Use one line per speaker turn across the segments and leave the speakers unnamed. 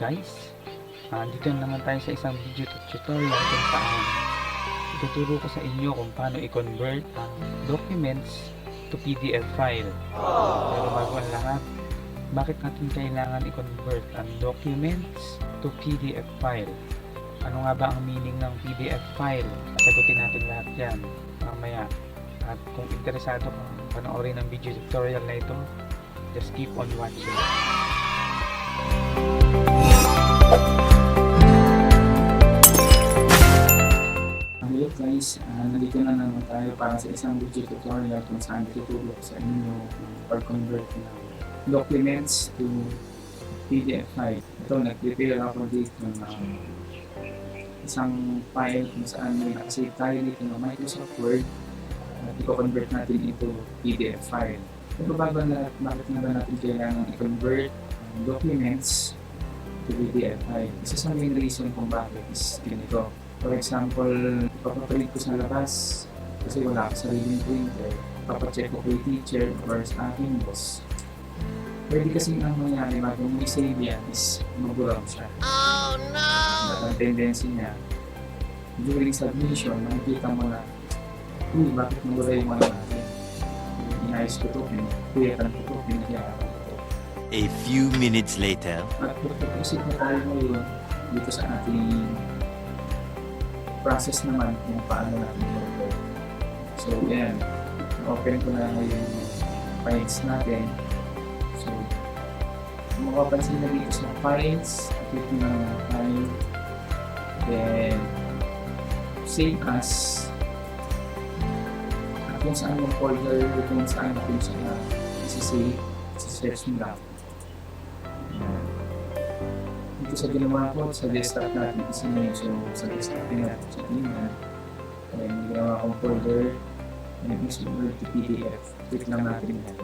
guys, dito naman tayo sa isang video tutorial kung saan ituturo ko sa inyo kung paano i-convert ang documents to PDF file. Pero bago ang lahat, bakit natin kailangan i-convert ang documents to PDF file? Ano nga ba ang meaning ng PDF file? Sagutin natin lahat yan mamaya. At kung interesado kang panoorin ang video tutorial na ito, just keep on watching. Hello guys, nandito na naman tayo para sa isang video tutorial kung saan tutulong sa inyo pag-convert ng documents to PDF file. Ito, nag-prepare ako dito ng isang file kung saan may nakasave tayo dito ng Microsoft Word at i-convert natin into PDF file. Pero bago na lahat, bakit nga ba natin kailangan i-convert documents to PDF file? Isa sa main reason kung bakit is ganito. For example, papapalit ko sa labas kasi wala ako sariling printer. Papacheck ko kay teacher or sa aking boss. Pwede kasi ang mangyari bago mo i-save yan is mag-brown siya. Oh no! Ang tendency niya, during submission, nakikita mo na bakit nabura yung mga natin. Inayos ko ito, pinakuyatan ko ito, pinakyaran ko ito.
A few minutes later.
At pag-proceed na tayo ngayon dito sa ating process naman kung paano natin ito. So, yan. Open ko na ngayon yung files natin. So, makapansin na dito sa files, dito na file, then save as, at kung saan yung folder, kung saan natin siya isi-save, isi-search mo lang. Dito sa ginawa ko, sa desktop natin isi-save, so sa desktop din natin sa email. Kaya yung ginawa kong folder, nag-use Word to PDF, click lang natin yan.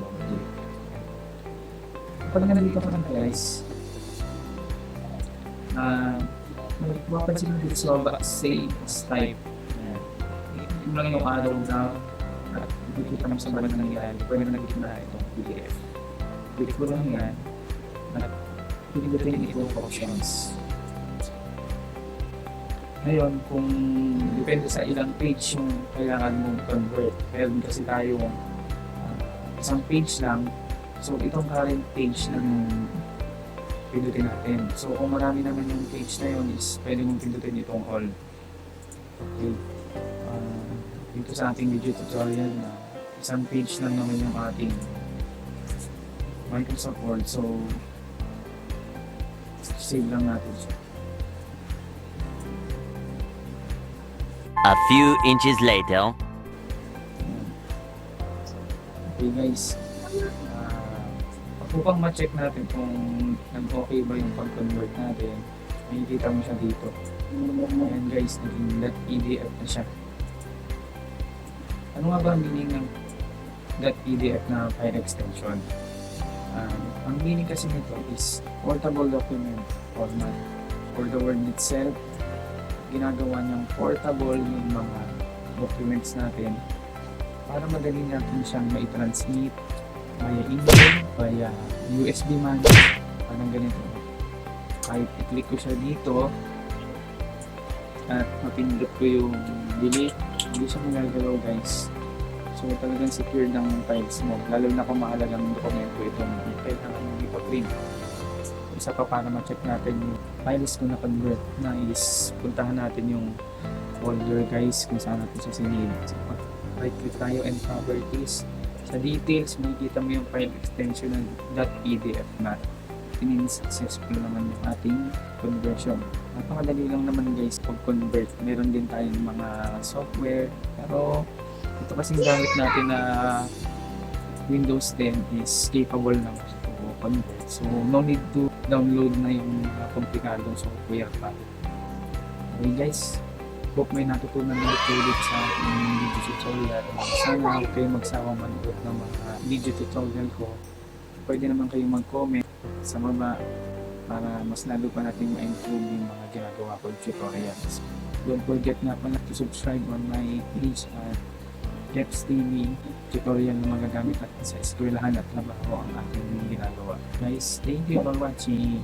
Kapag nandito ka na guys, mapapansin mo dito sa baba, save as type. Ito lang yung arrow down at ikikita mo sa baba na nangyari. Pwede na nakikita na itong PDF. Click ko lang yan at pinigutin itong options. Ngayon, kung depende sa ilang page yung kailangan mong convert. Meron kasi tayo isang page lang. So, itong current page na pindutin natin. So, kung marami naman yung page na yun is pwede mong pindutin itong all. Okay. Dito sa ating video tutorial na isang page lang naman yung ating Microsoft Word. So, save lang natin siya.
A few inches later.
Okay guys. Upang ma-check natin kung nag-okay ba yung pag-convert natin, makikita mo siya dito. Ayan guys, naging .pdf na siya. Ano nga ba ang meaning ng .pdf na file extension? Ang meaning kasi nito is portable document format. For the word itself, ginagawa niyang portable yung mga documents natin para madali natin siyang ma-transmit via email, via USB man, parang ganito. Kahit i-click ko siya dito at mapindot ko yung delete, hindi siya magagalaw guys. So talagang secured ang files mo, lalo na kung mahalagang dokumento itong kailangan mong ipa-print. Isa pa para ma-check natin yung files ko na convert na is puntahan natin yung folder guys kung saan natin siya sinave. So, right click tayo and properties. Sa details, makikita mo yung file extension ng .pdf na successful naman yung ating conversion. Napakadali lang naman guys pag-convert. Meron din tayong mga software, pero ito kasing gamit natin na Windows 10 is capable ng convert. So, no need to download na yung komplikadong software pa. Okay guys, hope may natutunan ulit sa ating video tutorial. Sana huwag kayo magsawang manood ng mga video tutorial ko. Pwede naman kayong mag-comment sa baba para mas lalo pa natin ma-improve yung mga ginagawa ko tutorials. Don't forget na pala to subscribe on my page at Jeps TV. Tutorial na magagamit natin sa eskwelahan at trabaho ang ating ginagawa. Guys, thank you for watching.